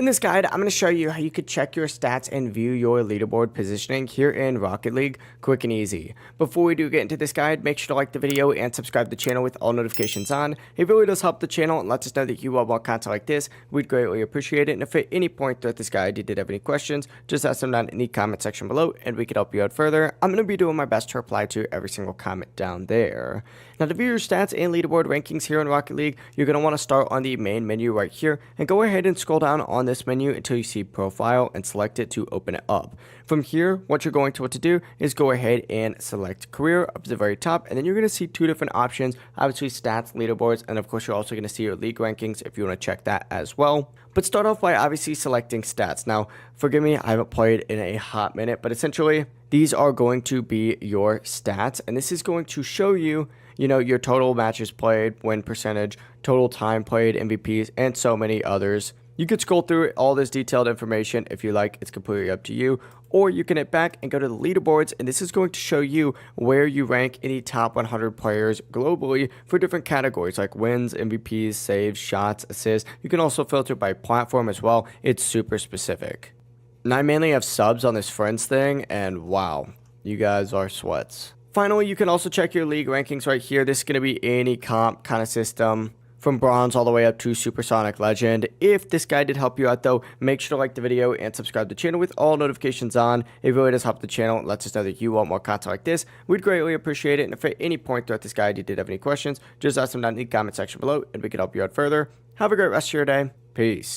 In this guide, I'm going to show you how you could check your stats and view your leaderboard positioning here in Rocket League, quick and easy. Before we do get into this guide, make sure to like the video and subscribe to the channel with all notifications on. It really does help the channel and lets us know that you want more content like this. We'd greatly appreciate it. And if at any point throughout this guide you did have any questions, just ask them down in the comment section below and we can help you out further. I'm going to be doing my best to reply to every single comment down there. Now, to view your stats and leaderboard rankings here in Rocket League, you're going to want to start on the main menu right here and go ahead and scroll down on this menu until you see profile and select it to open it up. From here, what you're going to want to do is go ahead and select career up to the very top, and then you're going to see two different options, obviously stats, leaderboards, and of course you're also going to see your league rankings if you want to check that as well. But start off by obviously selecting stats. Now, forgive me, I haven't played in a hot minute, but essentially these are going to be your stats, and this is going to show you your total matches played, win percentage, total time played, MVPs, and so many others. You could scroll through all this detailed information if you like. It's completely up to you. Or you can hit back and go to the leaderboards, and this is going to show you where you rank any top 100 players globally for different categories like wins, MVPs, saves, shots, assists. You can also filter by platform as well. It's super specific. Now, I mainly have subs on this friends thing, and wow, you guys are sweats. Finally, you can also check your league rankings right here. This is going to be any comp kind of system, from bronze all the way up to supersonic legend. If this guide did help you out though, make sure to like the video and subscribe to the channel with all notifications on. It really does help the channel. It lets us know that you want more content like this. We'd greatly appreciate it. And if at any point throughout this guide you did have any questions, just ask them down in the comment section below and we can help you out further. Have a great rest of your day. Peace.